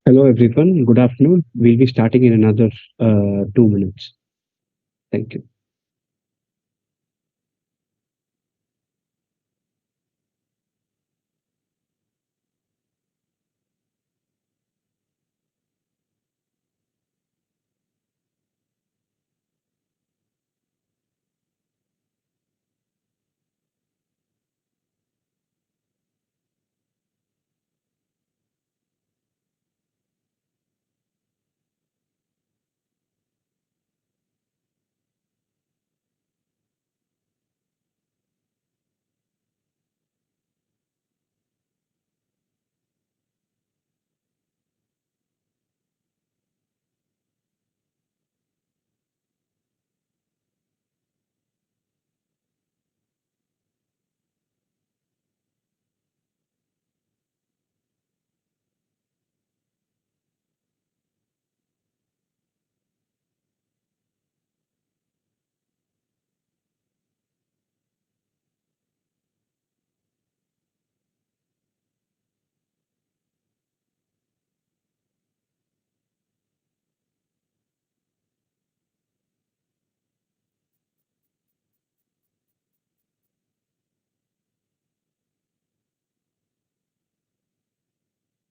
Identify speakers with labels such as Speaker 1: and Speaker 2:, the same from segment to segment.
Speaker 1: Hello, everyone. Good afternoon. We'll be starting in another 2 minutes. Thank you.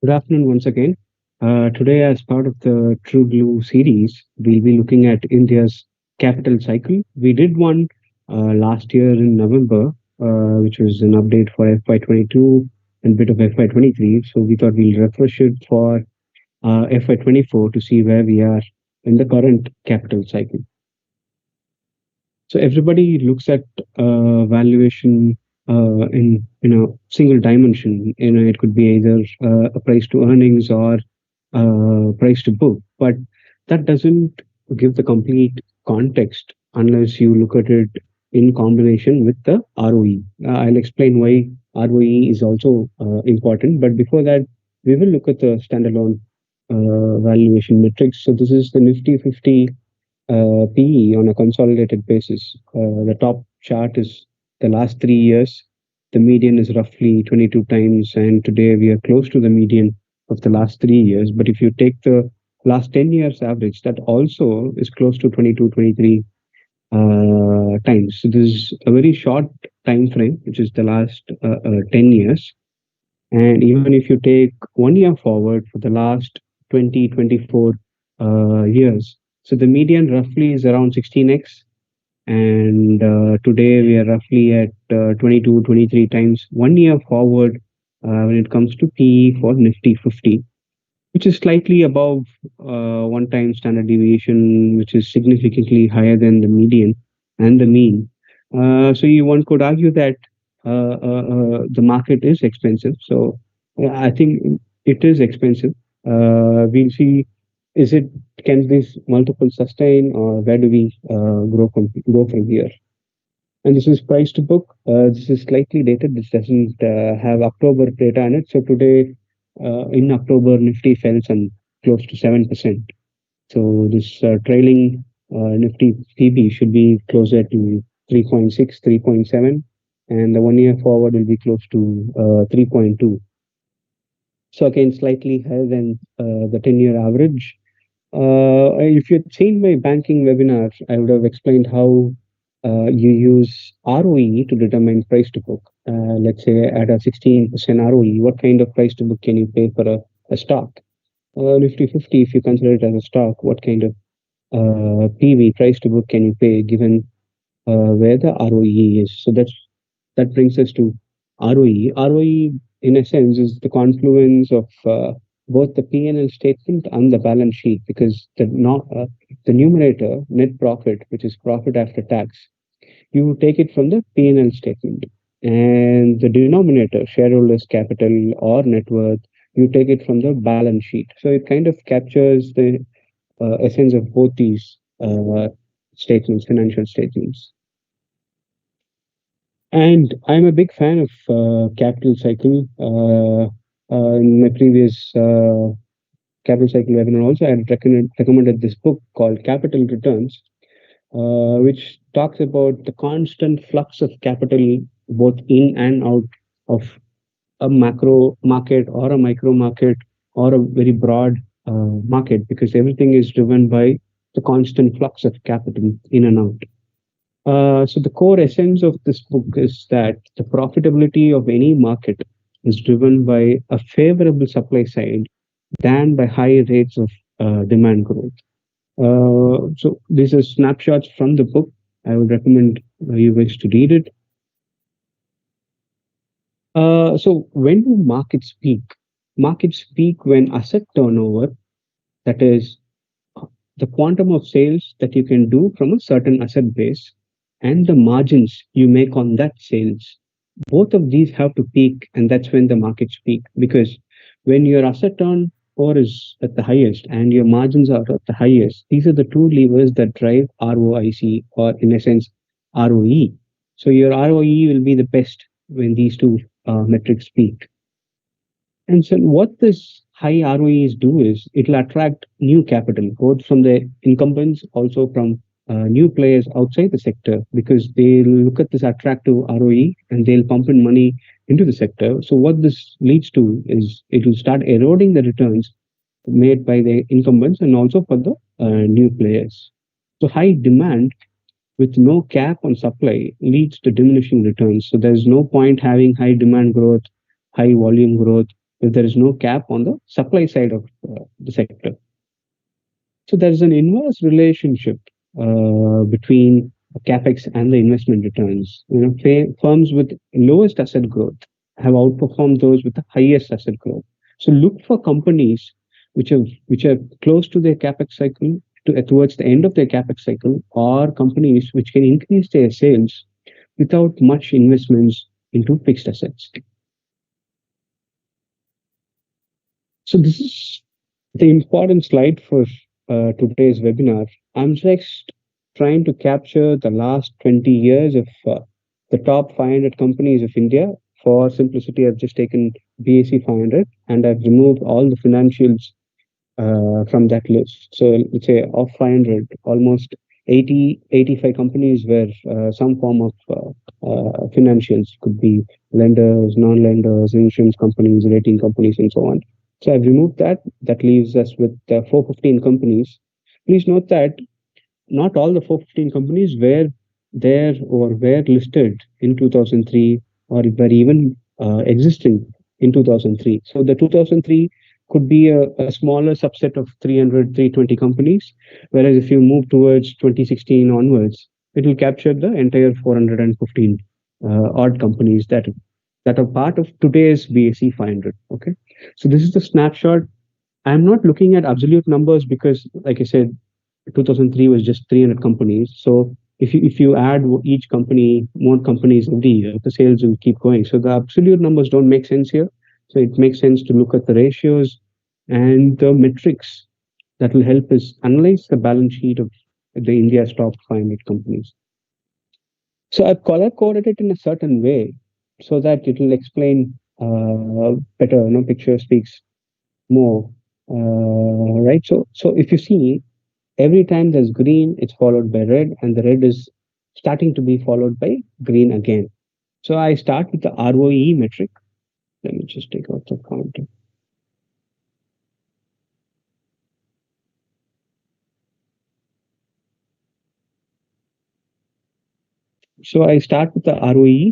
Speaker 1: Good afternoon once again. Today, as part of the True Blue series, we'll be looking at India's capital cycle. We did one last year in November, which was an update for FY22 and bit of FY23. So we thought we'll refresh it for FY24 to see where we are in the current capital cycle. So everybody looks at valuation in a single dimension. It could be either a price to earnings or price to book, but that doesn't give the complete context unless you look at it in combination with the ROE. I'll explain why ROE is also important, but before that, we will look at the standalone valuation metrics. So this is the Nifty 50 PE on a consolidated basis. The top chart is the last 3 years. The median is roughly 22 times, and today we are close to the median of the last 3 years. But if you take the last 10 years average, that also is close to 22, 23 times. So this is a very short time frame, which is the last 10 years. And even if you take 1 year forward for the last 20, 24 years, so the median roughly is around 16x. And today we are roughly at 22, 23 times 1 year forward when it comes to PE for Nifty 50, which is slightly above one time standard deviation, which is significantly higher than the median and the mean. One could argue that the market is expensive. So I think it is expensive. We'll see, is it, can this multiple sustain, or where do we go from here? And this is price to book. This is slightly dated. This doesn't have October data in it. So today, in October, Nifty fell some close to 7%. So this trailing Nifty PB should be closer to 3.6, 3.7, and the 1 year forward will be close to 3.2. So again, slightly higher than the 10-year average. If you'd seen my banking webinar, I would have explained how you use ROE to determine price to book. Let's say at a 16% ROE, what kind of price to book can you pay for a stock? Nifty 50, if you consider it as a stock, what kind of PV price to book can you pay given where the ROE is? So that brings us to ROE. ROE, in a sense, is the confluence of both the P&L statement and the balance sheet, because the numerator, net profit, which is profit after tax, you take it from the P&L statement, and the denominator, shareholders' capital or net worth, you take it from the balance sheet. So it kind of captures the essence of both these statements, financial statements. And I'm a big fan of capital cycle. In my previous capital cycle webinar, also I had recommended this book called Capital Returns, which talks about the constant flux of capital both in and out of a macro market or a micro market or a very broad market, because everything is driven by the constant flux of capital in and out. So the core essence of this book is that the profitability of any market is driven by a favorable supply side than by high rates of demand growth. So these are snapshots from the book. I would recommend you guys to read it. So when do markets peak? Markets peak when asset turnover, that is the quantum of sales that you can do from a certain asset base, and the margins you make on that sales, both of these have to peak, and that's when the markets peak. Because when your asset turnover is at the highest and your margins are at the highest, these are the two levers that drive ROIC, or in a sense ROE. So your ROE will be the best when these two metrics peak. And so what this high ROEs do is it'll attract new capital, both from the incumbents, also from new players outside the sector, because they look at this attractive ROE and they'll pump in money into the sector. So what this leads to is it will start eroding the returns made by the incumbents and also for the new players. So high demand with no cap on supply leads to diminishing returns. So there's no point having high demand growth, high volume growth, if there is no cap on the supply side of the sector. So there's an inverse relationship between Capex and the investment returns. Firms with lowest asset growth have outperformed those with the highest asset growth. So look for companies which are close to their Capex cycle, towards the end of their Capex cycle, or companies which can increase their sales without much investments into fixed assets. So this is the important slide for today's webinar. I'm just trying to capture the last 20 years of the top 500 companies of India. For simplicity, I've just taken BSE 500 and I've removed all the financials from that list. So let's say of 500, almost 85 companies were some form of financials, could be lenders, non-lenders, insurance companies, rating companies, and so on. So I've removed that. That leaves us with 415 companies. Please note that not all the 415 companies were there or were listed in 2003 or were even existing in 2003. So the 2003 could be a smaller subset of 300, 320 companies, whereas if you move towards 2016 onwards, it will capture the entire 415 odd companies that are part of today's BSE 500. Okay, so this is the snapshot. I'm not looking at absolute numbers because, like I said, 2003 was just 300 companies. So if you add each company, more companies every year, the sales will keep going. So the absolute numbers don't make sense here. So it makes sense to look at the ratios and the metrics that will help us analyze the balance sheet of the India's top 500 companies. So I've color-coded it in a certain way so that it will explain better. Picture speaks more, right? So if you see, Every time there's green, it's followed by red, and the red is starting to be followed by green again. So I start with the ROE metric. Let me just take out the counter. So I start with the ROE.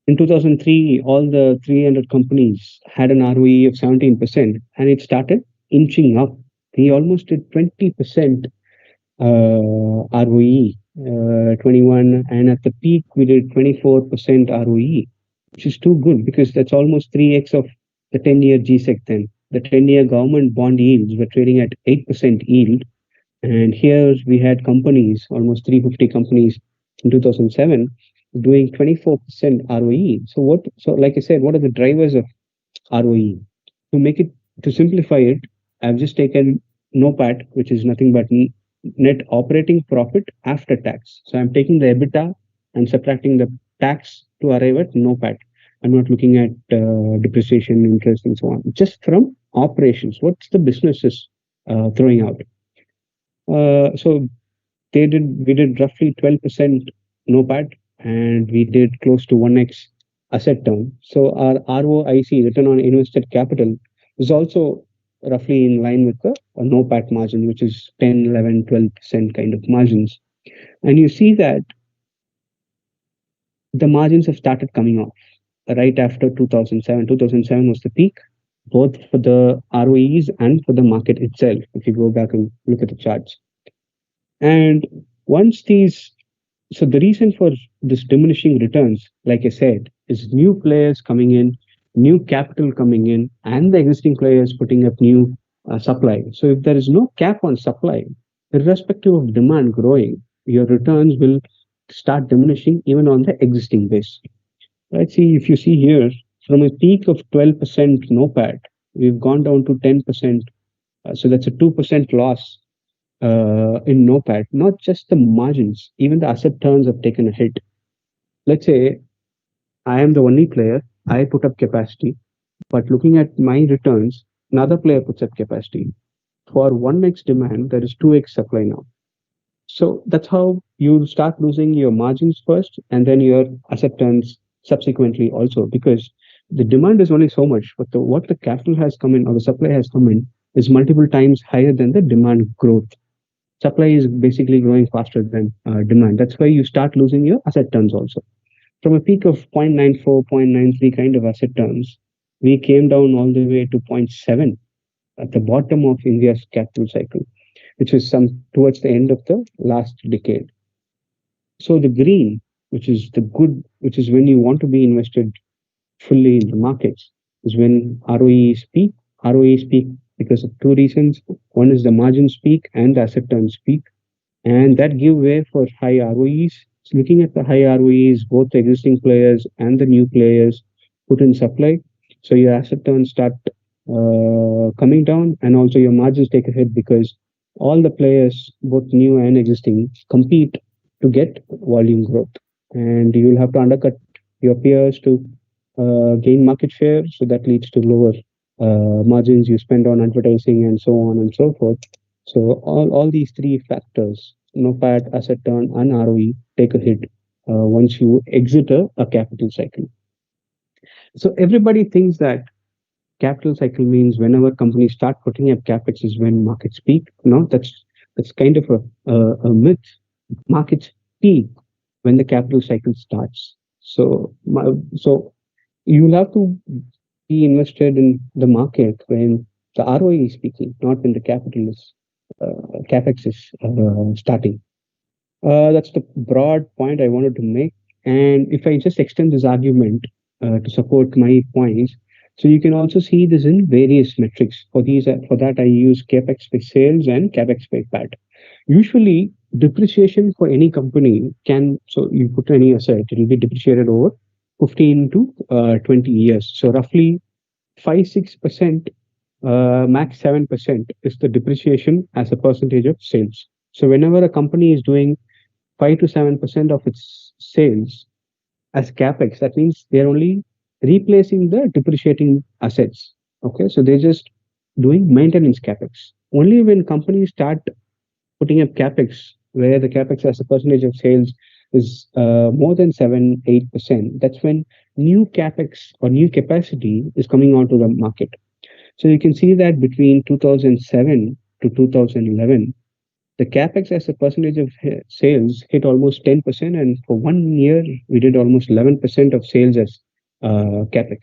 Speaker 1: In 2003, all the 300 companies had an ROE of 17%, and it started inching up. We almost did 20% ROE, 21, and at the peak, we did 24% ROE, which is too good because that's almost 3x of the 10-year GSEC then. The 10-year government bond yields were trading at 8% yield, and here we had companies, almost 350 companies in 2007, doing 24% ROE. So like I said, what are the drivers of ROE? To make it, to simplify it, I've just taken NOPAT, which is nothing but net operating profit after tax. So I'm taking the EBITDA and subtracting the tax to arrive at NOPAT. I'm not looking at depreciation, interest, and so on. Just from operations, what's the business is throwing out? So we did roughly 12% NOPAT, and we did close to 1x asset turn. So our ROIC, return on invested capital, is also roughly in line with the NOPAT margin, which is 10, 11, 12% kind of margins. And you see that the margins have started coming off right after 2007. 2007 was the peak, both for the ROEs and for the market itself, if you go back and look at the charts. And once these, so the reason for this diminishing returns, like I said, is new players coming in, new capital coming in, and the existing players putting up new supply. So if there is no cap on supply, irrespective of demand growing, your returns will start diminishing even on the existing base. Right? See, if you see here, from a peak of 12% NOPAT, we've gone down to 10%. So that's a 2% loss in NOPAT. Not just the margins, even the asset turns have taken a hit. Let's say I am the only player, I put up capacity, but looking at my returns, another player puts up capacity. For 1x demand, there is 2x supply now. So that's how you start losing your margins first and then your asset turns subsequently also, because the demand is only so much, but what the capital has come in or the supply has come in is multiple times higher than the demand growth. Supply is basically growing faster than demand. That's why you start losing your asset turns also. From a peak of 0.94, 0.93 kind of asset turns, we came down all the way to 0.7 at the bottom of India's capital cycle, which is some towards the end of the last decade. So the green, which is the good, which is when you want to be invested fully in the markets, is when ROEs peak. ROEs peak because of two reasons. One is the margins peak and the asset turns peak, and that give way for high ROEs. So looking at the high ROEs, both the existing players and the new players put in supply. So your asset turns start coming down, and also your margins take a hit because all the players, both new and existing, compete to get volume growth, and you will have to undercut your peers to gain market share. So that leads to lower margins you spend on advertising and so on and so forth. So all these three factors, NOPAT, asset turn, and ROE, take a hit once you exit a capital cycle. So everybody thinks that capital cycle means whenever companies start putting up capex is when markets peak. No, that's kind of a myth. Markets peak when the capital cycle starts. So you'll have to be invested in the market when the ROE is speaking, not when the capital is capex is starting. That's the broad point I wanted to make. And if I just extend this argument to support my points, so you can also see this in various metrics. For that I use capex by sales and capex by PAT. Usually, depreciation for any company can, so you put any asset, it will be depreciated over 15 to 20 years. So roughly 5-6%, max 7% is the depreciation as a percentage of sales. So whenever a company is doing 5 to 7% of its sales as capex, that means they're only replacing the depreciating assets. Okay, so they're just doing maintenance capex. Only when companies start putting up capex, where the capex as a percentage of sales is more than 7-8%. That's when new capex or new capacity is coming onto the market. So you can see that between 2007 to 2011, the capex as a percentage of sales hit almost 10%, and for 1 year we did almost 11% of sales as capex.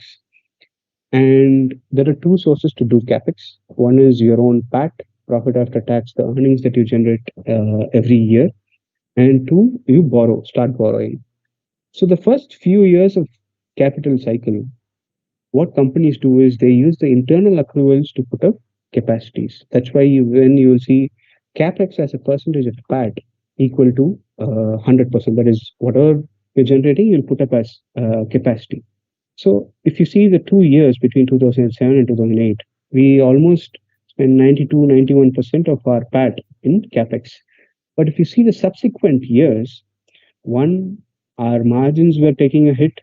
Speaker 1: And there are two sources to do capex. One is your own PAT, profit after tax, the earnings that you generate every year, and two, you start borrowing. So the first few years of capital cycle, what companies do is they use the internal accruals to put up capacities. That's why when you will see capex as a percentage of PAT equal to 100%. That is, whatever you're generating, you'll put up as capacity. So if you see the 2 years between 2007 and 2008, we almost spent 92, 91% of our PAT in capex. But if you see the subsequent years, one, our margins were taking a hit.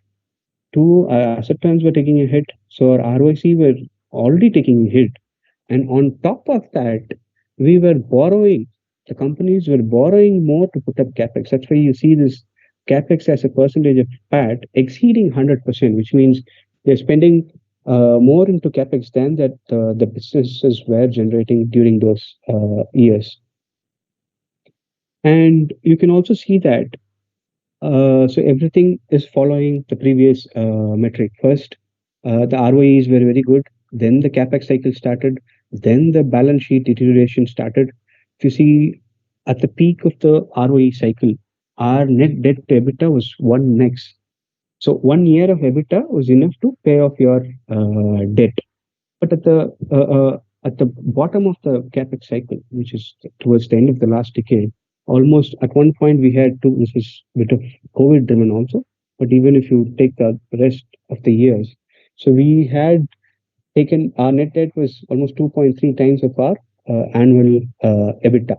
Speaker 1: Two, our asset turns were taking a hit. So our ROIC were already taking a hit. And on top of that, we were borrowing. The companies were borrowing more to put up capex. That's why you see this capex as a percentage of PAT exceeding 100%, which means they're spending more into capex than that the businesses were generating during those years. And you can also see that so everything is following the previous metric. First, the ROEs were very good. Then the capex cycle started. Then the balance sheet deterioration started. If you see at the peak of the ROE cycle, our net debt to EBITDA was 1x. So 1 year of EBITDA was enough to pay off your debt. But at the bottom of the capex cycle, which is towards the end of the last decade, almost at one point we had to. This is a bit of COVID driven also. But even if you take the rest of the years, so we had taken our net debt was almost 2.3 times of our annual EBITDA.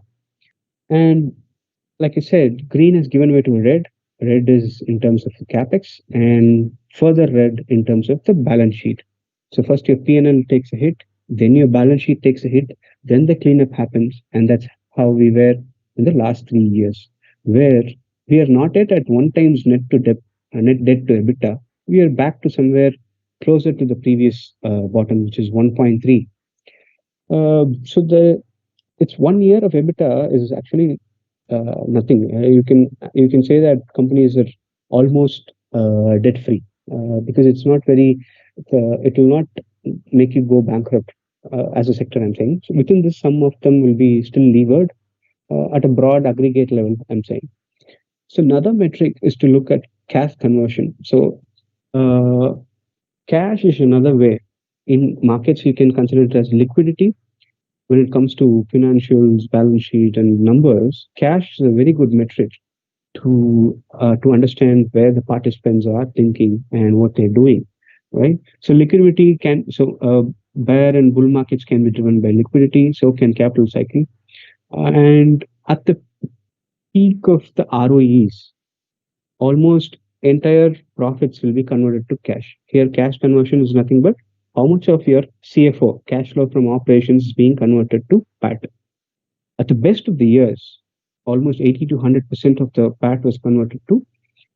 Speaker 1: And like I said, green has given way to red. Red is in terms of the capex, and further red in terms of the balance sheet. So first your P&L takes a hit, then your balance sheet takes a hit, then the cleanup happens, and that's how we were in the last 3 years, where we are not yet at 1 times net debt to EBITDA. We are back to somewhere closer to the previous bottom, which is 1.3. So it's 1 year of EBITDA is actually nothing. You can say that companies are almost debt free because it's not very. It will not make you go bankrupt as a sector. I'm saying so within this, some of them will be still levered at a broad aggregate level. I'm saying so. Another metric is to look at cash conversion. So cash is another way. In markets, you can consider it as liquidity. When it comes to financials, balance sheet, and numbers, cash is a very good metric to understand where the participants are thinking and what they're doing, right? So liquidity can bear and bull markets can be driven by liquidity. So can capital cycle, and at the peak of the ROEs, almost entire profits will be converted to cash. Here, cash conversion is nothing but how much of your CFO, cash flow from operations, is being converted to PAT. At the best of the years, almost 80 to 100% of the PAT was converted to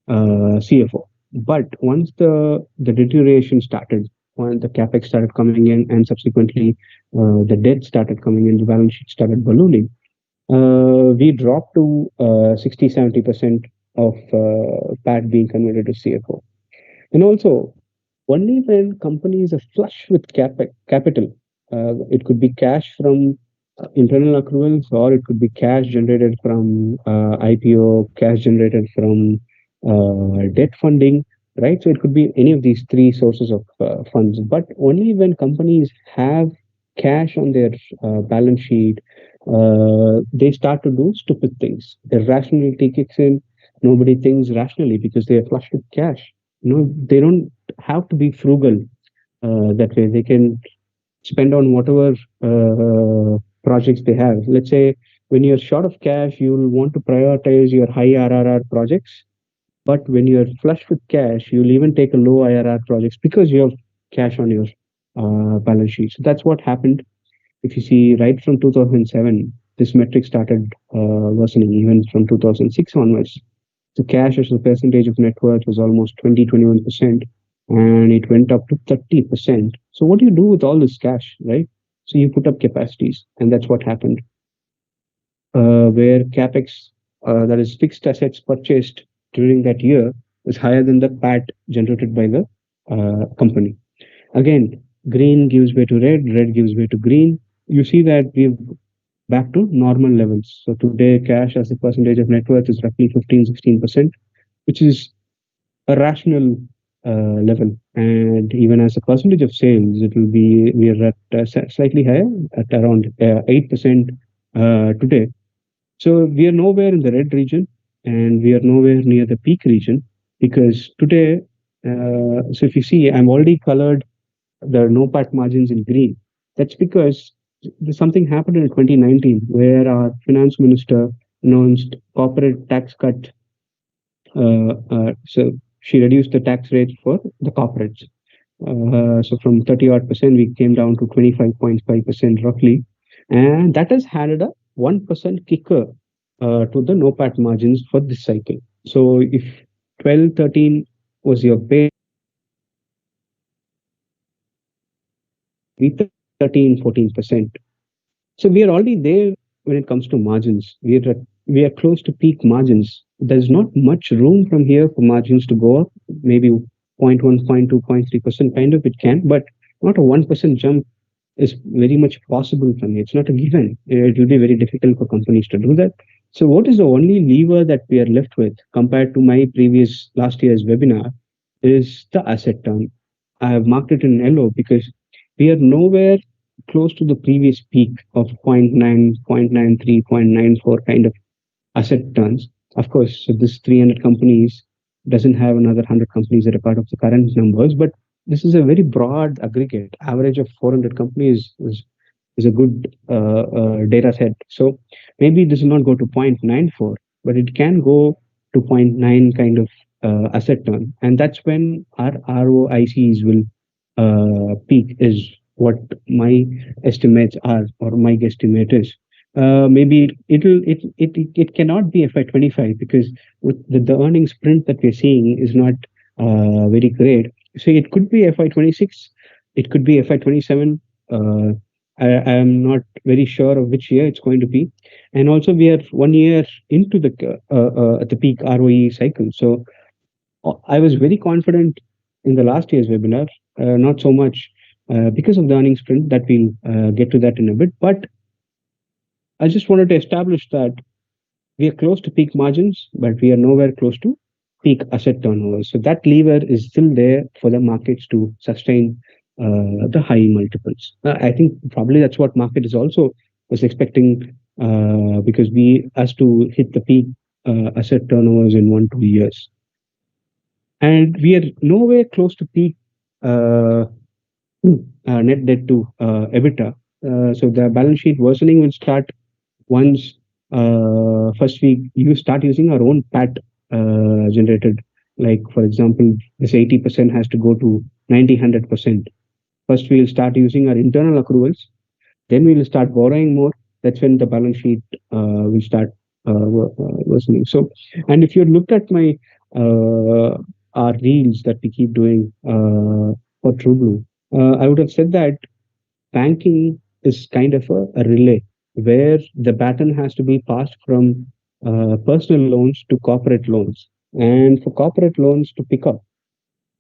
Speaker 1: CFO. But once the deterioration started, when the capex started coming in, and subsequently the debt started coming in, the balance sheet started ballooning, we dropped to 60-70% of PAT being converted to CFO. And also, only when companies are flush with capital, it could be cash from internal accruals, or it could be cash generated from IPO, cash generated from debt funding, right? So it could be any of these three sources of funds. But only when companies have cash on their balance sheet, they start to do stupid things. Their rationality kicks in. Nobody thinks rationally because they are flush with cash. They don't have to be frugal that way. They can spend on whatever projects they have. Let's say when you're short of cash, you'll want to prioritize your high RRR projects. But when you're flush with cash, you'll even take a low IRR projects because you have cash on your balance sheet. So that's what happened. If you see right from 2007, this metric started worsening even from 2006 onwards. The cash as a percentage of net worth was almost 21%, and it went up to 30%. So what do you do with all this cash, right? So you put up capacities, and that's what happened. Where Capex, that is fixed assets purchased during that year, was higher than the PAT generated by the company. Again, green gives way to red, red gives way to green. You see that we've back to normal levels. So today, cash as a percentage of net worth is roughly 15-16%, which is a rational level. And even as a percentage of sales, it will be we are at slightly higher at around 8% today. So we are nowhere in the red region, and we are nowhere near the peak region because today. So if you see, I'm already colored the no-pat margins in green. That's because something happened in 2019 where our finance minister announced corporate tax cut. So she reduced the tax rate for the corporates. So from 30 odd percent, we came down to 25.5% roughly. And that has had a 1% kicker to the no-pat margins for this cycle. So if 12, 13 was your base, 13, 14%. So we are already there when it comes to margins. We are close to peak margins. There's not much room from here for margins to go up. Maybe 0.1, 0.2, 0.3% kind of it can, but not a 1% jump is very much possible for me. It's not a given. It will be very difficult for companies to do that. So what is the only lever that we are left with compared to my previous last year's webinar is the asset turn. I have marked it in yellow because we are nowhere close to the previous peak of 0.9, 0.93, 0.94 kind of asset turns. Of course, so this 300 companies doesn't have another 100 companies that are part of the current numbers, but this is a very broad aggregate. Average of 400 companies is a good data set. So maybe this will not go to 0.94, but it can go to 0.9 kind of asset turn. And that's when our ROICs will peak, is what my estimates are, or my guesstimate is. Maybe it cannot be FY25 because with the earnings print that we're seeing is not very great. So it could be FY26, it could be FY27. I am not very sure of which year it's going to be, and also we are 1 year into the peak ROE cycle. So I was very confident in the last year's webinar, not so much because of the earnings print that we'll get to that in a bit. But I just wanted to establish that we are close to peak margins, but we are nowhere close to peak asset turnover. So that lever is still there for the markets to sustain the high multiples. I think probably that's what market is also was expecting because we has to hit the peak asset turnovers in 1-2 years. And we are nowhere close to peak net debt to EBITDA. So the balance sheet worsening will start once first you start using our own PAT generated. Like for example, this 80% has to go to 90, 100%. First we'll start using our internal accruals, then we'll start borrowing more. That's when the balance sheet will start worsening. So, and if you looked at my our reels that we keep doing for TrueBlue, I would have said that banking is kind of a relay where the baton has to be passed from personal loans to corporate loans. And for corporate loans to pick up,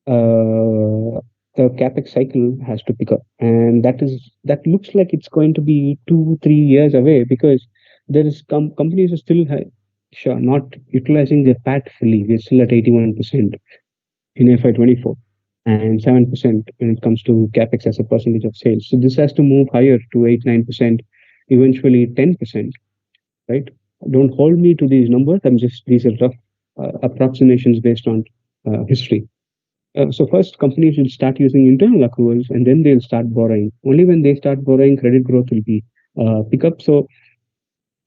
Speaker 1: the Capex cycle has to pick up. And that looks like it's going to be 2-3 years away because there is companies are still not utilizing their PAT fully. We're still at 81% in FY24 and 7% when it comes to Capex as a percentage of sales. So this has to move higher to 8-9%, eventually 10%, right? Don't hold me to these numbers. These are rough approximations based on history. So first, companies will start using internal accruals, and then they'll start borrowing. Only when they start borrowing, credit growth will be pick up. So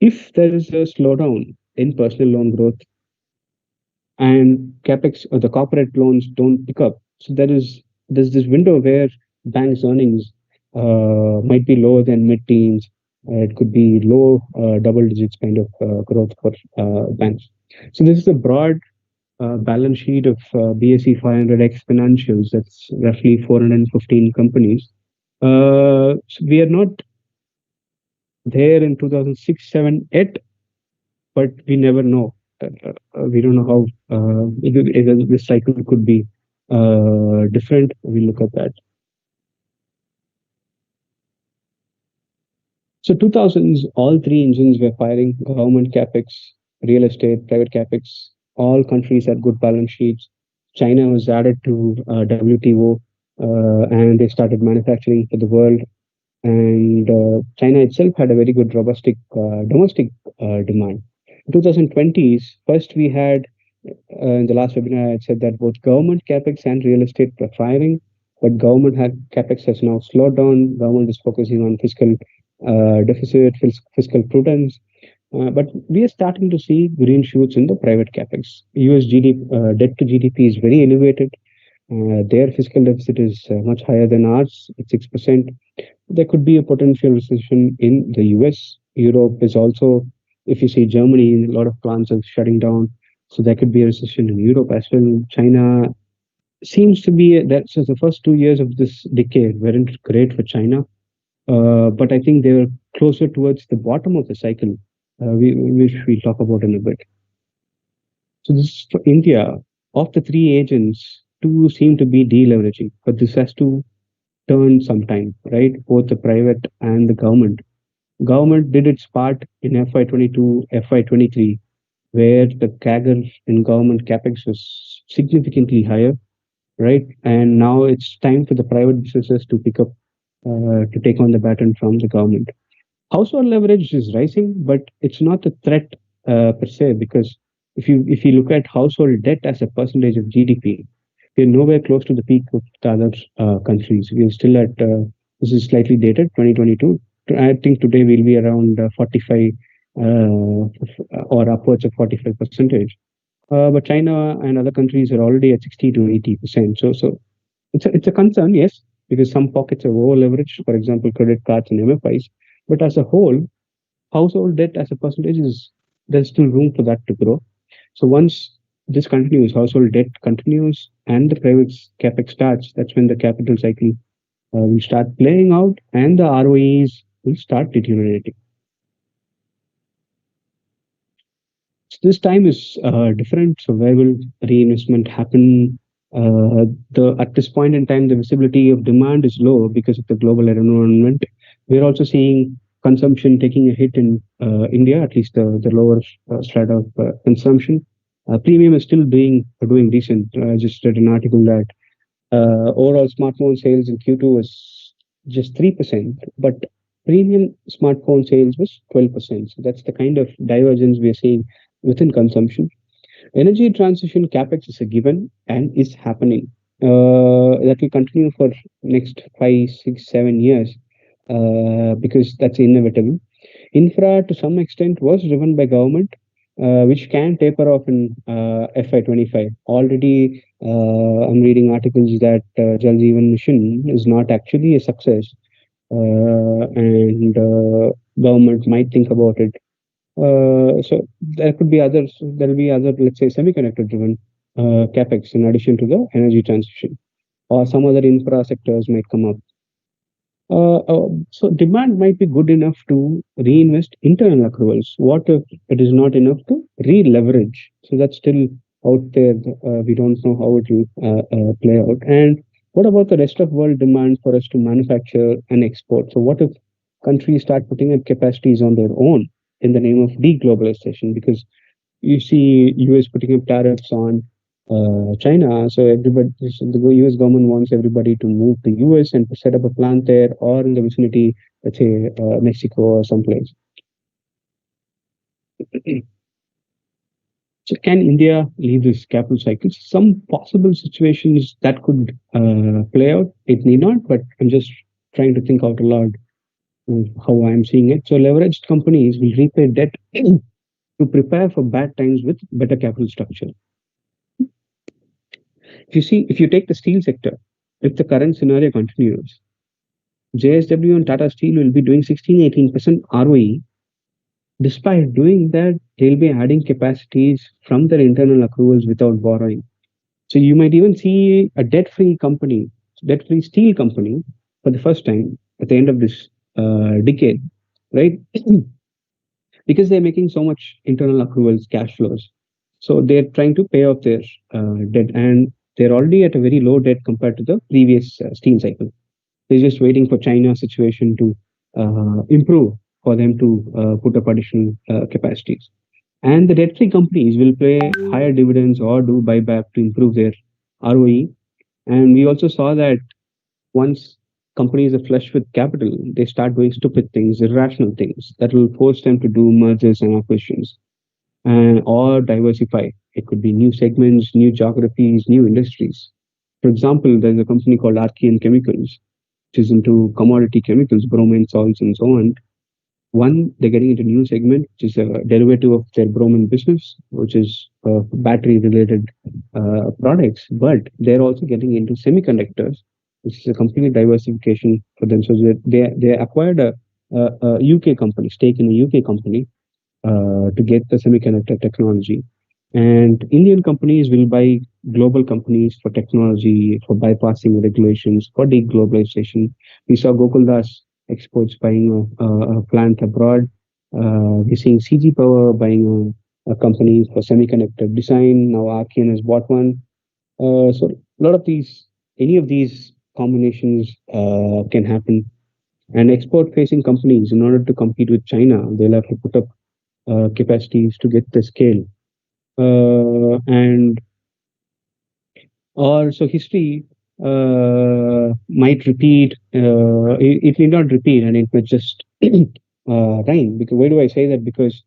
Speaker 1: if there is a slowdown in personal loan growth and Capex or the corporate loans don't pick up, so there's this window where banks' earnings might be lower than mid-teens, It could be low double digits kind of growth for banks. So this is a broad balance sheet of BSE 500X financials. That's roughly 415 companies. So we are not there in 2006, 7, 8, but we never know. We don't know how this cycle could be different. We look at that. So 2000s, all three engines were firing: government capex, real estate, private capex. All countries had good balance sheets. China was added to WTO, and they started manufacturing for the world. And China itself had a very good robust domestic demand. In 2020s, first we had in the last webinar, I said that both government capex and real estate were firing, but capex has now slowed down. Government is focusing on fiscal deficit, fiscal prudence. But we are starting to see green shoots in the private capex. US debt to GDP is very elevated. Their fiscal deficit is much higher than ours, at 6%. There could be a potential recession in the US. Europe is also, if you see Germany, a lot of plants are shutting down. So there could be a recession in Europe as well. China seems to be that. So the first 2 years of this decade weren't great for China, but I think they were closer towards the bottom of the cycle, which we'll talk about in a bit. So this is for India. Of the three agents, two seem to be deleveraging, but this has to turn sometime, right? Both the private and the government. Government did its part in FY22, FY23, where the CAGR in government capex was significantly higher, right? And now it's time for the private businesses to pick up, to take on the baton from the government. Household leverage is rising, but it's not a threat per se, because if you look at household debt as a percentage of GDP, we're nowhere close to the peak of the other countries. We're still at this is slightly dated, 2022. I think today we'll be around 45 or upwards of 45 percentage. But China and other countries are already at 60 to 80%. So it's a concern, yes, because some pockets are over leveraged, for example, credit cards and MFIs. But as a whole, household debt as a percentage is there's still room for that to grow. So once this continues, household debt continues, and the private capex starts, that's when the capital cycle will start playing out, and the ROEs will start deteriorating. So this time is different. So where will reinvestment happen? At this point in time, the visibility of demand is low because of the global environment. We're also seeing consumption taking a hit in India, at least the lower strata of consumption. Premium is still doing decent. I just read an article that overall smartphone sales in Q2 was just 3%, but premium smartphone sales was 12%. So that's the kind of divergence we are seeing within consumption. Energy transition capex is a given and is happening. That will continue for next 5, 6, 7 years because that's inevitable. Infra, to some extent, was driven by government, which can taper off in FY25. Already, I'm reading articles that Jal Jeevan Mission is not actually a success, and government might think about it. So there could be others. There will be other, let's say, semiconductor-driven capex in addition to the energy transition, or some other infra sectors might come up. So demand might be good enough to reinvest internal accruals. What if it is not enough to re-leverage? So that's still out there. We don't know how it will play out. And what about the rest of world demand for us to manufacture and export? So what if countries start putting up capacities on their own in the name of deglobalization? Because you see US putting up tariffs on China. So the US government wants everybody to move to US and to set up a plant there or in the vicinity, let's say Mexico or someplace. So can India leave this capital cycle? Some possible situations that could play out. It need not, but I'm just trying to think out loud how I'm seeing it. So leveraged companies will repay debt to prepare for bad times with better capital structure. If you take the steel sector, if the current scenario continues, JSW and Tata Steel will be doing 16-18% ROE. Despite doing that, they'll be adding capacities from their internal accruals without borrowing. So you might even see a debt-free company, debt-free steel company, for the first time at the end of this decade, right? Because they're making so much internal accruals, cash flows. So they're trying to pay off their debt, and they're already at a very low debt compared to the previous steel cycle. They're just waiting for China's situation to improve for them to put up additional capacities. And the debt-free companies will pay higher dividends or do buyback to improve their ROE. And we also saw that once companies are flush with capital, they start doing stupid things, irrational things that will force them to do mergers and acquisitions and or diversify. It could be new segments, new geographies, new industries. For example, there's a company called Archean Chemicals, which is into commodity chemicals, bromine salts, and so on. One, they're getting into a new segment, which is a derivative of their bromine business, which is battery-related products. But they're also getting into semiconductors, which is a complete diversification for them. So they acquired a UK company, stake in a UK company, to get the semiconductor technology. And Indian companies will buy global companies for technology, for bypassing regulations, for deglobalization. We saw Gokuldas Exports buying a plant abroad. We're seeing CG Power buying a company for semiconductor design. Now Archean has bought one. So a lot of these, any of these combinations can happen. And export-facing companies, in order to compete with China, they'll have to put up capacities to get the scale. And or so history might repeat. It need not repeat, and it might just rhyme. Because why do I say that? Because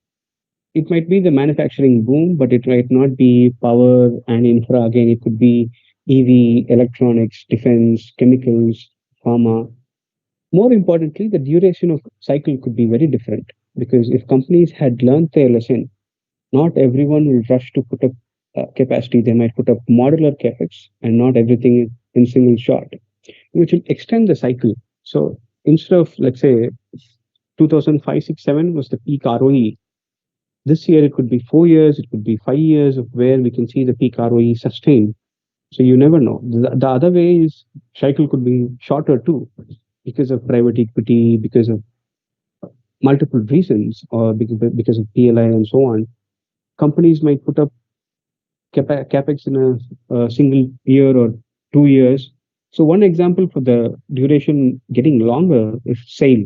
Speaker 1: it might be the manufacturing boom, but it might not be power and infra. Again, it could be EV, electronics, defense, chemicals, pharma. More importantly, the duration of cycle could be very different, because if companies had learned their lesson, not everyone will rush to put up capacity. They might put up modular capex and not everything in single shot, which will extend the cycle. So instead of, let's say, 2005, 6, 7 was the peak ROE. This year it could be 4 years, it could be 5 years of where we can see the peak ROE sustained. So you never know. The other way is cycle could be shorter too, because of private equity, because of multiple reasons, or because of PLI and so on. Companies might put up capex in a single year or 2 years. So one example for the duration getting longer is SAIL,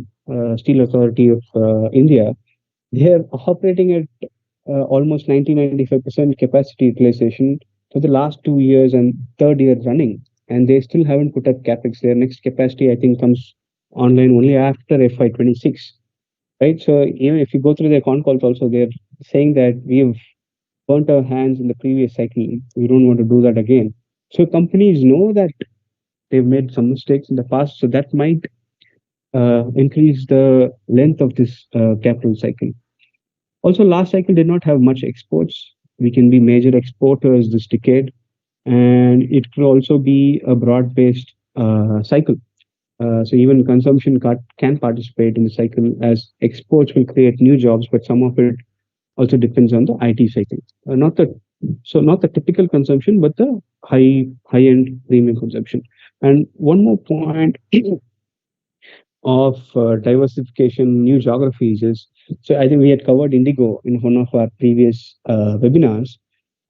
Speaker 1: Steel Authority of India. They are operating at almost 90-95% capacity utilization for the last 2 years and third year running, and they still haven't put up capex. Their next capacity, I think, comes online only after FY26. Right. So even if you go through their con calls, also they're saying that we have burnt our hands in the previous cycle. We don't want to do that again. So companies know that they've made some mistakes in the past, so that might increase the length of this capital cycle. Also, last cycle did not have much exports. We can be major exporters this decade, and it could also be a broad-based cycle. So even consumption can participate in the cycle, as exports will create new jobs, but some of it also depends on the IT cycle. Not the typical consumption, but the high end premium consumption. And one more point of diversification, new geographies is, so I think we had covered Indigo in one of our previous webinars.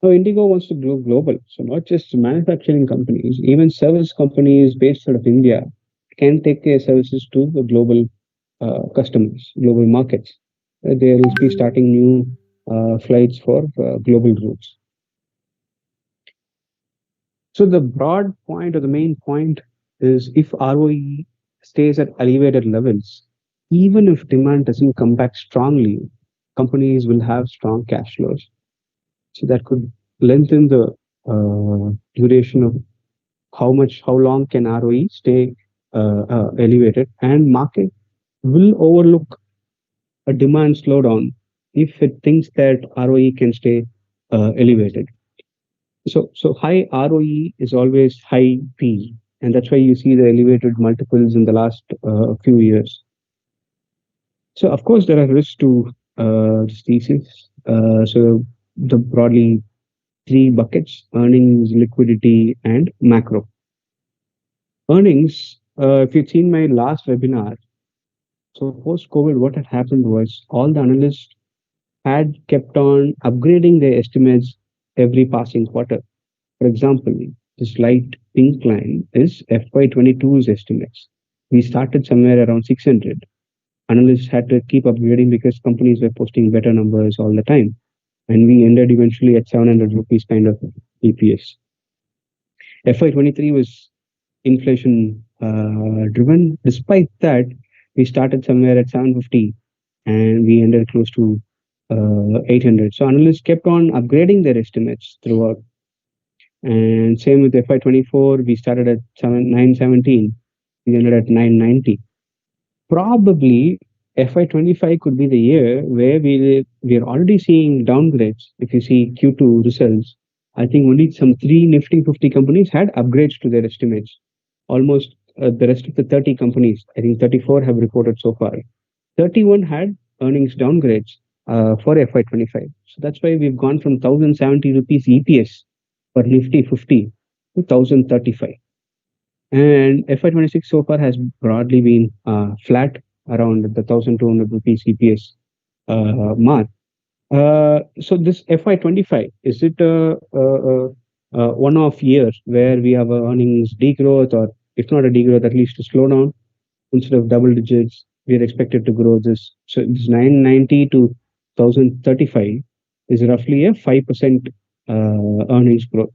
Speaker 1: Now Indigo wants to go global, so not just manufacturing companies, even service companies based out of India can take their services to the global customers, global markets. They will be starting new flights for global routes. So the broad point, or the main point, is if ROE stays at elevated levels, even if demand doesn't come back strongly, companies will have strong cash flows. So that could lengthen the duration of how long can ROE stay elevated, and market will overlook a demand slowdown if it thinks that ROE can stay elevated. So high ROE is always high P, and that's why you see the elevated multiples in the last few years. So of course there are risks to this thesis. So the broadly three buckets: earnings, liquidity, and macro. Earnings, if you've seen my last webinar, so post COVID, what had happened was all the analysts had kept on upgrading their estimates every passing quarter. For example, this light pink line is FY22's estimates. We started somewhere around 600. Analysts had to keep upgrading because companies were posting better numbers all the time. And we ended eventually at 700 rupees kind of EPS. FY23 was inflation driven. Despite that, we started somewhere at 750 and we ended close to 800. So analysts kept on upgrading their estimates throughout. And same with FY24, we started at 917, we ended at 990. Probably FY25 could be the year where we are already seeing downgrades. If you see Q2 results, I think only some 3 Nifty 50 companies had upgrades to their estimates. Almost the rest of the 30 companies, I think 34 have reported so far. 31 had earnings downgrades for FY25. So that's why we've gone from 1070 rupees EPS for Nifty 50 to 1035. And FY26 so far has broadly been flat around the 1200 rupees EPS mark. So this FY25, is it a one-off year where we have a earnings degrowth, or if not a degrowth, at least a slowdown? Instead of double digits, we are expected to grow this. So this 990 to 1035 is roughly a 5% earnings growth.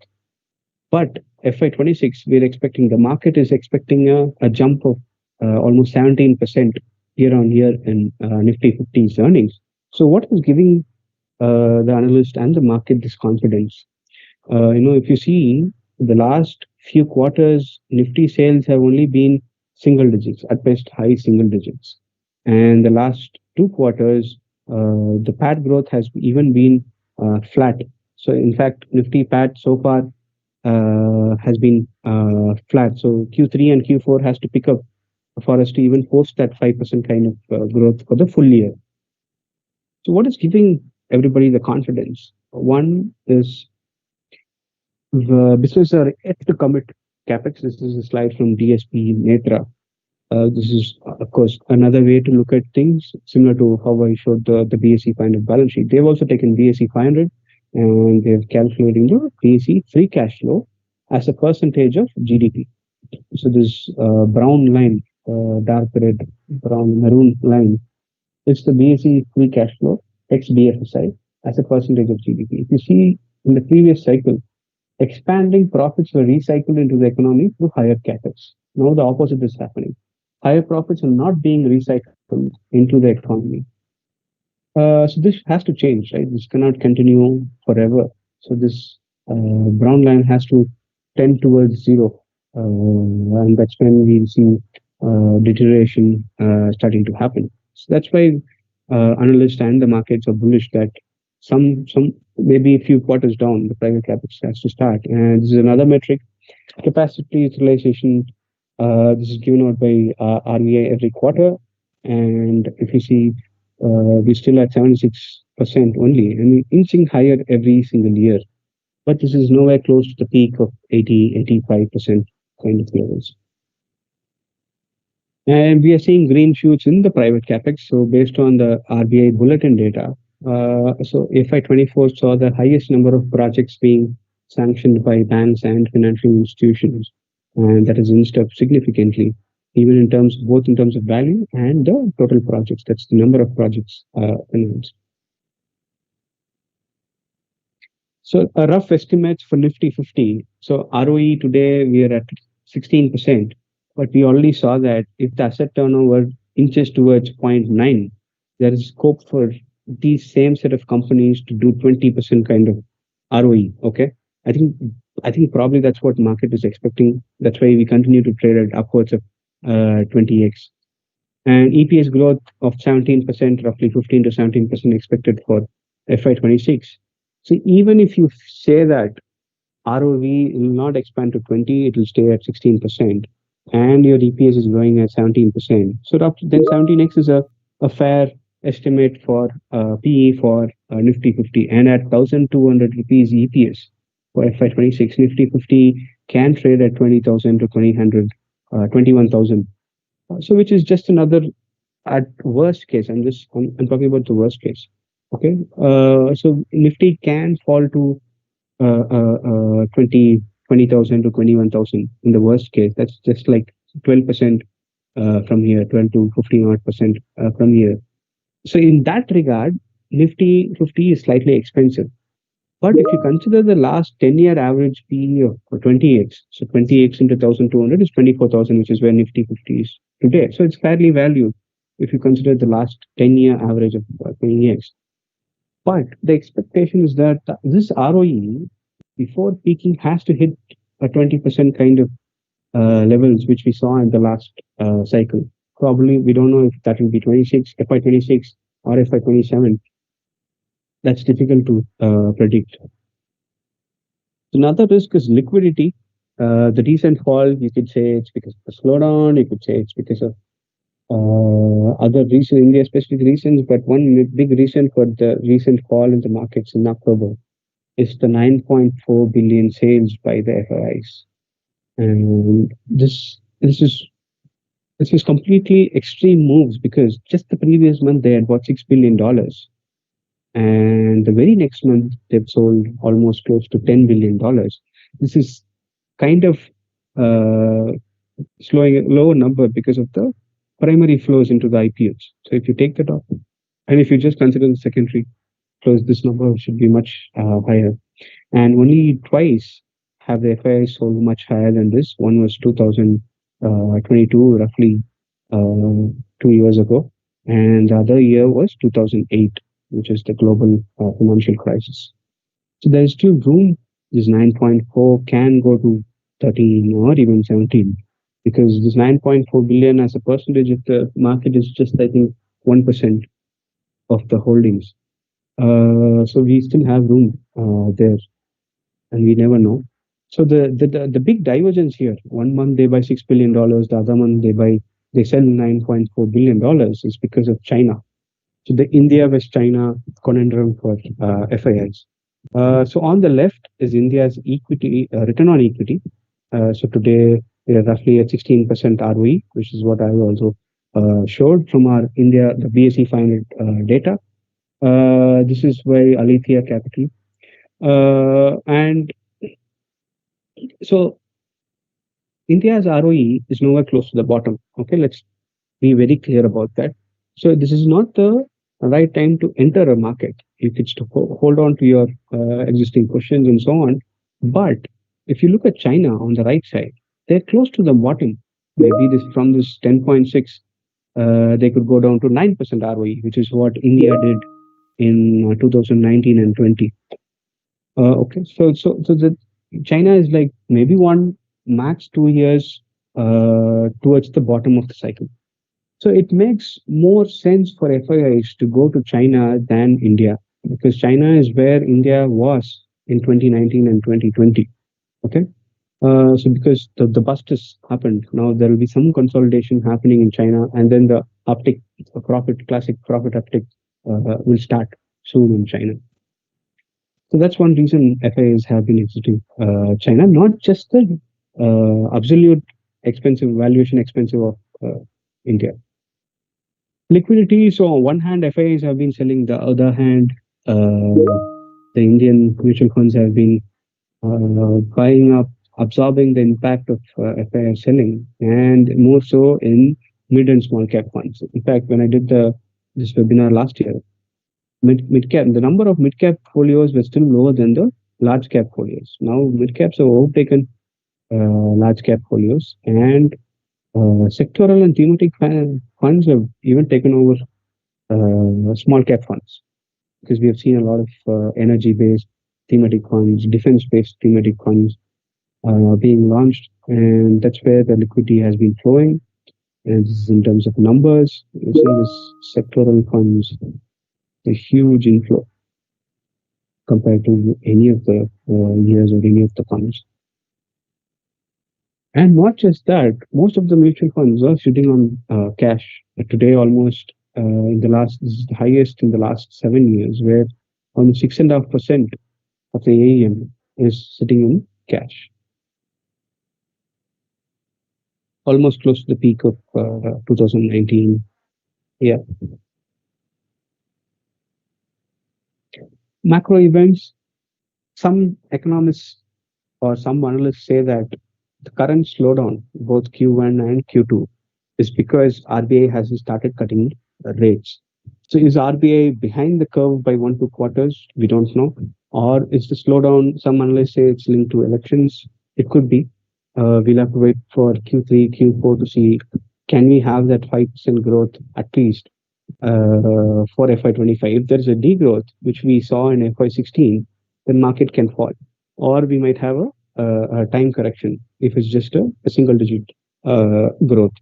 Speaker 1: But FY26, we're expecting, the market is expecting a jump of almost 17% year on year in Nifty 50's earnings. So what is giving the analyst and the market this confidence? If you see the last few quarters, Nifty sales have only been single digits, at best high single digits. And the last 2 quarters, the PAT growth has even been flat. So in fact, Nifty PAT so far has been flat. So Q3 and Q4 has to pick up for us to even post that 5% kind of growth for the full year. So what is giving everybody the confidence? One is the businesses are yet to commit Capex. This is a slide from DSP Netra. This is, of course, another way to look at things, similar to how I showed the BSE 500 balance sheet. They've also taken BSE 500 and they're calculating the BSE free cash flow as a percentage of GDP. So this brown line, dark red, brown, maroon line, it's the BSE free cash flow ex BFSI as a percentage of GDP. If you see in the previous cycle, expanding profits were recycled into the economy through higher capex. Now the opposite is happening. Higher profits are not being recycled into the economy. So this has to change, right? This cannot continue forever. So this brown line has to tend towards zero, and that's when we'll see deterioration starting to happen. So that's why analysts and the markets are bullish that some maybe a few quarters down, the private capex has to start. And this is another metric, capacity utilization. This is given out by RBI every quarter, and if you see, we're still at 76% only, and we're inching higher every single year. But this is nowhere close to the peak of 85% kind of levels. And we are seeing green shoots in the private capex. So based on the RBI bulletin data, so FY24 saw the highest number of projects being sanctioned by banks and financial institutions, and that has inched up significantly, even in terms, both in terms of value and the total projects. That's the number of projects announced. So a rough estimate for Nifty 50. So ROE today we are at 16%, but we already saw that if the asset turnover inches towards 0.9, there is scope for these same set of companies to do 20% kind of ROE. Okay, I think probably that's what market is expecting. That's why we continue to trade at upwards of 20x. And EPS growth of 17%, roughly 15 to 17% expected for FY26. So even if you say that ROV will not expand to 20, it will stay at 16%. And your EPS is growing at 17%. So then 17x is a fair estimate for PE for Nifty 50. And at 1,200 rupees EPS for FY26, Nifty 50 can trade at 20,000 to 21,000. So which is just another, at worst case, I'm talking about the worst case. Okay. So Nifty can fall to 20,000 to 21,000 in the worst case. That's just like 12% from here, 12 to 15 odd percent from here. So in that regard, Nifty 50 is slightly expensive. But if you consider the last 10-year average PE of 20x, so 20x into 1,200 is 24,000, which is where Nifty 50 is today. So it's fairly valued if you consider the last 10-year average of 20x. But the expectation is that this ROE, before peaking, has to hit a 20% kind of levels, which we saw in the last cycle. Probably, we don't know if that will be 26, FY26 or FY27. That's difficult to predict. Another risk is liquidity. The recent fall, you could say it's because of the slowdown, you could say it's because of other reasons, India specific reasons, but one big reason for the recent fall in the markets in October is the 9.4 billion sales by the FIIs. And this is completely extreme moves because just the previous month they had bought $6 billion, and the very next month they've sold almost close to $10 billion. This is kind of slowing a lower number because of the primary flows into the IPOs. So if you take that off, and if you just consider the secondary flows, this number should be much higher. And only twice have the FIIs sold much higher than this. One was 2022, roughly 2 years ago, and the other year was 2008, which is the global financial crisis. So there is still room. This 9.4 can go to 13 or even 17, because this 9.4 billion as a percentage of the market is just, I think, 1% of the holdings. So we still have room there, and we never know. So the big divergence here, one month they buy $6 billion, the other month they sell $9.4 billion, is because of China. So the India West China conundrum for FIIs. So on the left is India's equity return on equity. So today we are roughly at 16% ROE, which is what I also showed from our India, the BSE 500 data. This is by Alethea Capital. And so India's ROE is nowhere close to the bottom. Okay, let's be very clear about that. So this is not the right time to enter a market. You could hold on to your existing questions and so on. But if you look at China on the right side, they're close to the bottom. Maybe this from this 10.6, they could go down to 9% ROE, which is what India did in 2019 and 20. Okay, so the China is like maybe one max 2 years towards the bottom of the cycle. So it makes more sense for FIIs to go to China than India, because China is where India was in 2019 and 2020. Okay, so because the bust has happened, now there will be some consolidation happening in China, and then the uptick, classic profit uptick will start soon in China. So that's one reason FIIs have been exiting China, not just the absolute valuation expensive of India. Liquidity. So on one hand, FIIs have been selling. The other hand, the Indian mutual funds have been buying up, absorbing the impact of FII selling, and more so in mid and small cap funds. In fact, when I did this webinar last year, mid cap, the number of mid cap folios were still lower than the large cap folios. Now mid caps have overtaken large cap folios, and sectoral and thematic funds have even taken over small cap funds, because we have seen a lot of energy based thematic funds, defense based thematic funds being launched, and that's where the liquidity has been flowing. And this is in terms of numbers. You see this sectoral funds, a huge inflow compared to any of the years or any of the funds. And not just that, most of the mutual funds are sitting on cash. Today, almost in the last, this is the highest in the last 7 years, where almost 6.5% of the AUM is sitting in cash, almost close to the peak of 2019. Yeah. Macro events, some economists or some analysts say that the current slowdown, both Q1 and Q2, is because RBI hasn't started cutting rates. So is RBI behind the curve by 1 2 quarters? We don't know. Or is the slowdown, some analysts say it's linked to elections. It could be. We'll have to wait for Q3, Q4 to see can we have that 5% growth at least for FY25. If there's a degrowth, which we saw in FY16, then market can fall. Or we might have a time correction if it's just a single digit growth.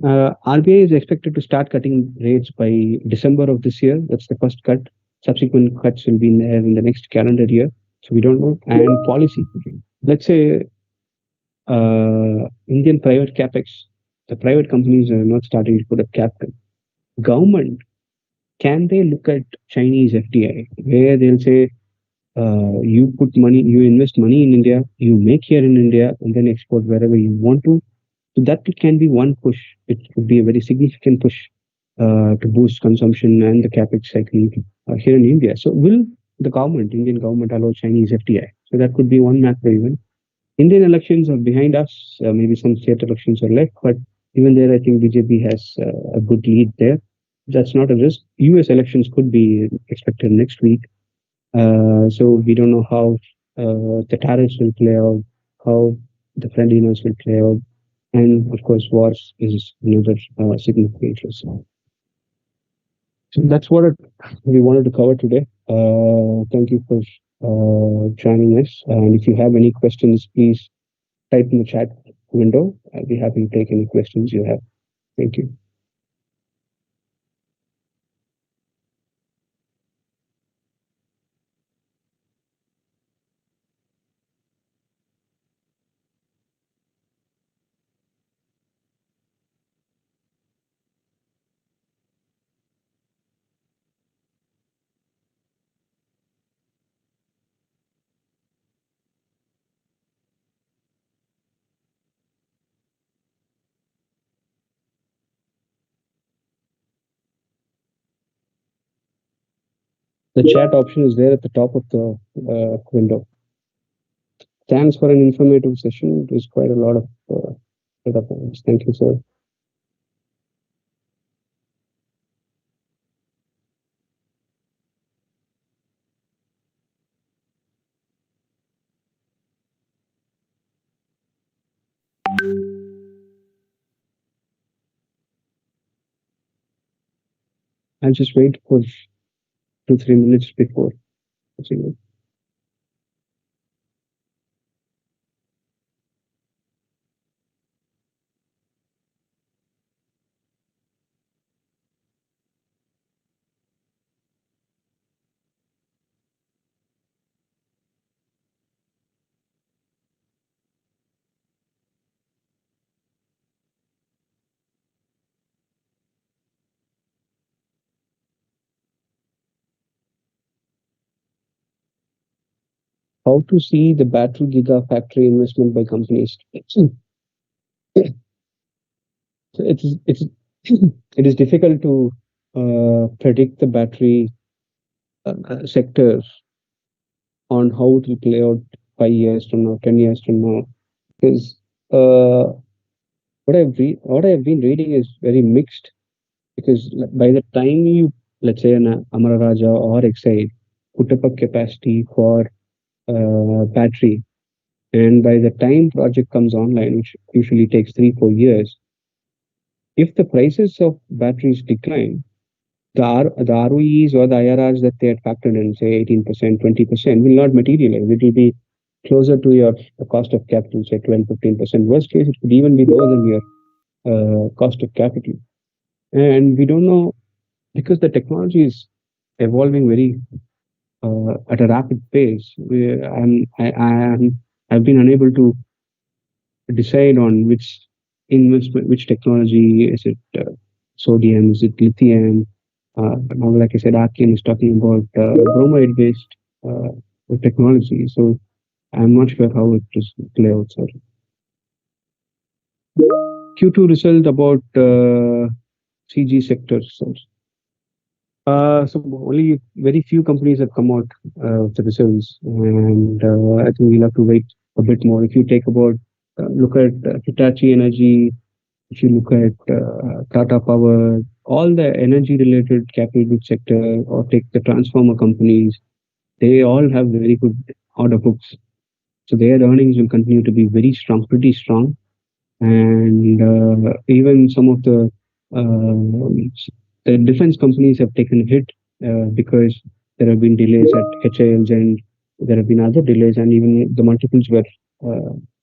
Speaker 1: RBI is expected to start cutting rates by December of this year. That's the first cut. Subsequent cuts will be there in the next calendar year. So we don't know. And policy. Let's say Indian private Capex, the private companies are not starting to put up capital. Government, can they look at Chinese FDI, where they'll say, you put money, you invest money in India, you make here in India, and then export wherever you want to. So that can be one push. It could be a very significant push to boost consumption and the capex cycle here in India. So will the government, Indian government, allow Chinese FDI? So that could be one macro event. Indian elections are behind us. Maybe some state elections are left, but even there, I think BJP has a good lead there. That's not a risk. US elections could be expected next week. So we don't know how the tariffs will play out, how the friendliness will play out, and of course, wars is another significant risk. So that's what we wanted to cover today. Thank you for joining us. And if you have any questions, please type in the chat window. I'll be happy to take any questions you have. Thank you. The chat option is there at the top of the window. Thanks for an informative session. It was quite a lot of data points. Thank you, sir. I'll just wait for 2 3 minutes before. How to see the battery gigafactory investment by companies? So it's it is difficult to predict the battery sector on how it will play out 5 years from now, 10 years from now, because what I've been reading is very mixed. Because by the time you, let's say, an Amara Raja or Exide put up a capacity for battery, and by the time project comes online, which usually takes 3 4 years, if the prices of batteries decline, the ROEs or the IRRs that they had factored in, say 18%, 20%, will not materialize. It will be closer to your cost of capital, say 12, 15%. Worst case, it could even be lower than your cost of capital. And we don't know, because the technology is evolving very at a rapid pace. I've been unable to decide on which investment, which technology is it, sodium, is it lithium? Now, like I said, Arkin is talking about bromide-based technology. So I'm not sure how it is play out, sir. Q2 result about CG sector, sir. So only very few companies have come out of the results, and I think we'll have to wait a bit more. If you take about look at Hitachi Energy, if you look at Tata Power, all the energy-related capital goods sector, or take the transformer companies, they all have very good order books. So their earnings will continue to be very strong, pretty strong. And even some of the defense companies have taken a hit because there have been delays at HILs, and there have been other delays, and even the multiples were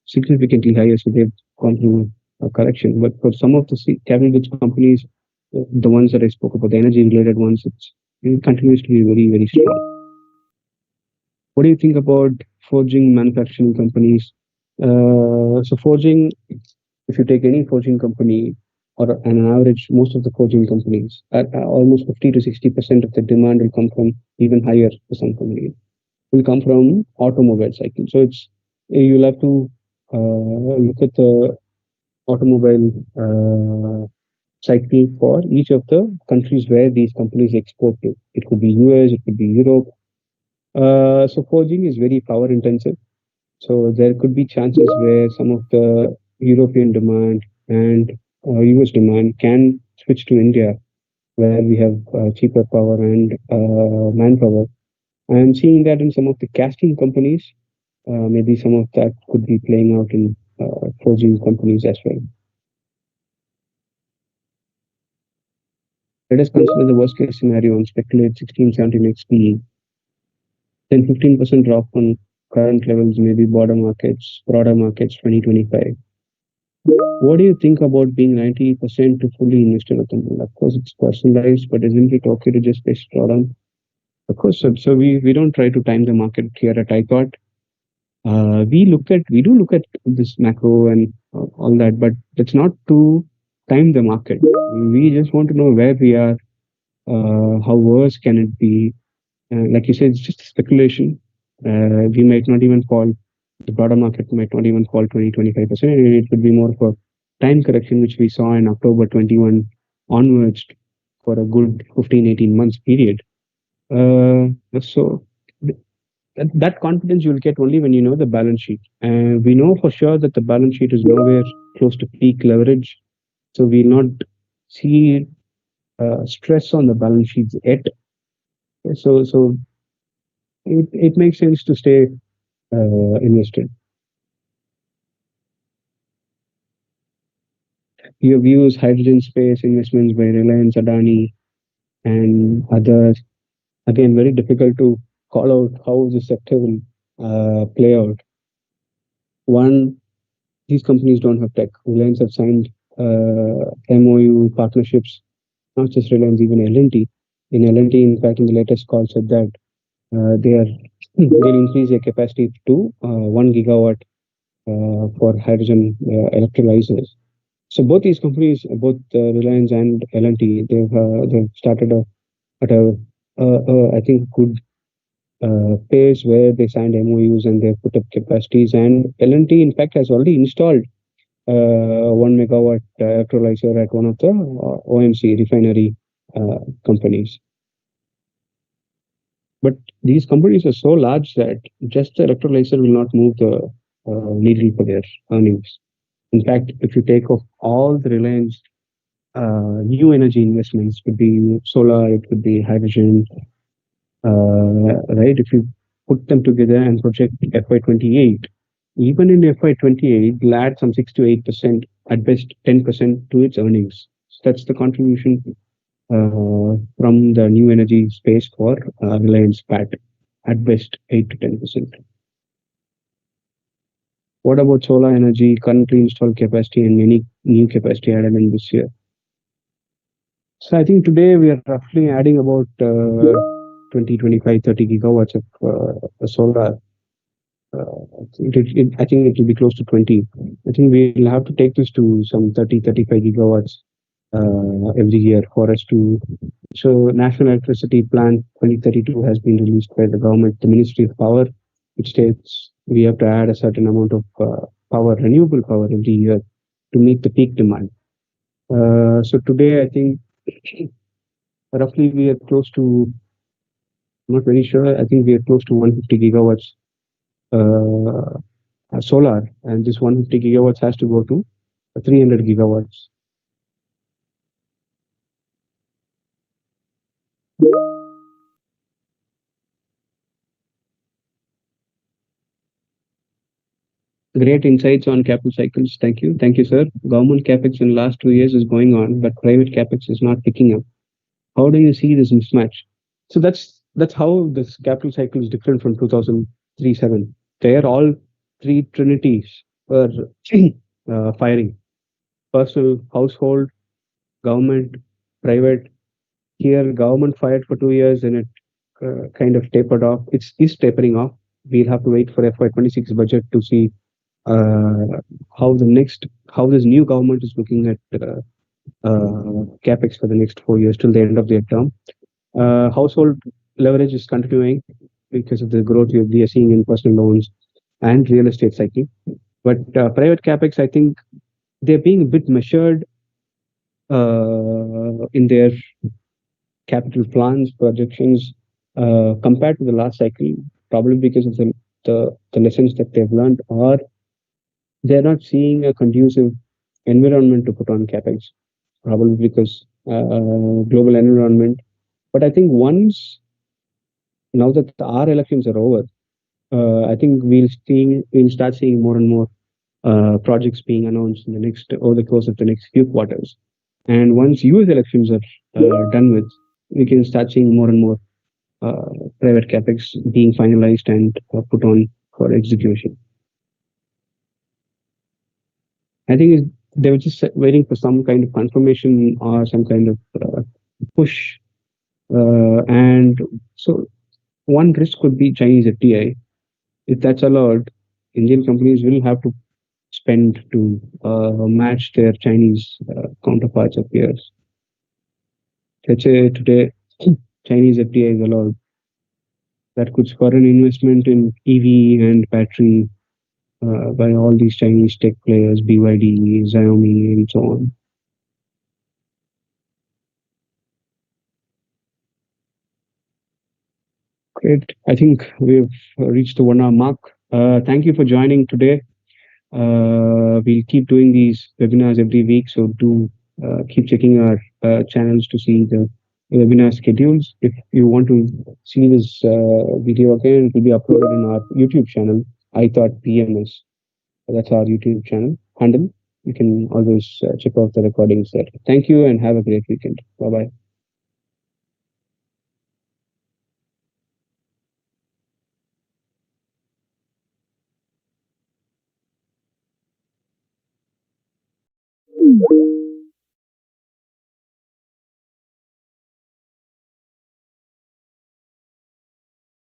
Speaker 1: significantly higher, so they've gone through a correction. But for some of the capital goods companies, the ones that I spoke about, the energy related ones, it continues to be very, very strong. What do you think about forging manufacturing companies? So forging, if you take any forging company, or an average, most of the forging companies, almost 50 to 60% of the demand will come from, even higher for some companies, will come from automobile cycle. So you'll have to look at the automobile cycle for each of the countries where these companies export to. It could be US, it could be Europe. So forging is very power intensive. So there could be chances where some of the European demand and US demand can switch to India, where we have cheaper power and manpower. I am seeing that in some of the casting companies. Maybe some of that could be playing out in forging companies as well. Let us consider the worst case scenario and speculate 1670x PE. Then 15% drop on current levels, maybe broader markets 2025. What do you think about being 90% to fully invested at the moment? Of course, it's personalized, but isn't it okay to just place drawdown? Of course, so we don't try to time the market here at ithought. We do look at this macro and all that, but it's not to time the market. We just want to know where we are, how worse can it be. Like you said, it's just speculation. We might not even fall. The broader market might not even fall 20-25%. It could be more of a time correction, which we saw in October 21 onwards for a good 15-18 months period. So that confidence you'll get only when you know the balance sheet. And we know for sure that the balance sheet is nowhere close to peak leverage. So we'll not see stress on the balance sheets yet. So it makes sense to stay invested. Your views, hydrogen space investments by Reliance, Adani, and others. Again, very difficult to call out how the sector will play out. One, these companies don't have tech. Reliance have signed MOU partnerships, not just Reliance, even L&T. In L&T, in fact, in the latest call said that they'll increase their capacity to 1 gigawatt for hydrogen electrolyzers. So both these companies, both Reliance and L&T, they've started at a I think good pace where they signed MOUs and they've put up capacities. And L&T, in fact, has already installed 1 megawatt electrolyzer at one of the OMC refinery companies. But these companies are so large that just the electrolyzer will not move the needle for their earnings. In fact, if you take off all the Reliance new energy investments, it could be solar, it could be hydrogen, right? If you put them together and project FY28, even in FY28, it'll add some 6 to 8%, at best 10% to its earnings. So that's the contribution from the new energy space for Reliance PAT, at best 8 to 10%. What about solar energy, currently installed capacity and any new capacity added in this year? So I think today we are roughly adding about 20, 25, 30 gigawatts of solar. I think it will be close to 20. I think we'll have to take this to some 30, 35 gigawatts every year for us to. So, National Electricity Plan 2032 has been released by the government, the Ministry of Power, which states we have to add a certain amount of power, renewable power every year to meet the peak demand. So today, I think roughly we are close to, I'm not very sure, I think we are close to 150 gigawatts solar, and this 150 gigawatts has to go to 300 gigawatts. Great insights on capital cycles. Thank you. Thank you, sir. Government capex in the last 2 years is going on, but private capex is not picking up. How do you see this mismatch? So that's how this capital cycle is different from 2003-7. There, all three trinities were firing: personal, household, government, private. Here, government fired for 2 years and it kind of tapered off. It's is tapering off. We'll have to wait for FY26 budget to see how how this new government is looking at capex for the next 4 years till the end of their term. Household leverage is continuing because of the growth we are seeing in personal loans and real estate cycle. But private capex, I think they're being a bit measured in their capital plans, projections compared to the last cycle, probably because of the lessons that they've learned, or they're not seeing a conducive environment to put on capex, probably because global environment. But I think once now that our elections are over, I think we'll start seeing more and more projects being announced in the next over the course of the next few quarters. And once US elections are done with, we can start seeing more and more private capex being finalized and put on for execution. I think they were just waiting for some kind of confirmation or some kind of push. And so one risk could be Chinese FDI. If that's allowed, Indian companies will have to spend to match their Chinese counterparts or peers. Let's say today Chinese FDI is allowed. That could spur an investment in EV and battery by all these Chinese tech players, BYD, Xiaomi, and so on. Great. I think we've reached the 1 hour mark. Thank you for joining today. We'll keep doing these webinars every week, so do keep checking our channels to see the webinar schedules. If you want to see this video again, it will be uploaded in our YouTube channel, ithoughtpms. That's our YouTube channel handle. You can always check out the recordings there. Thank you and have a great weekend. Bye-bye.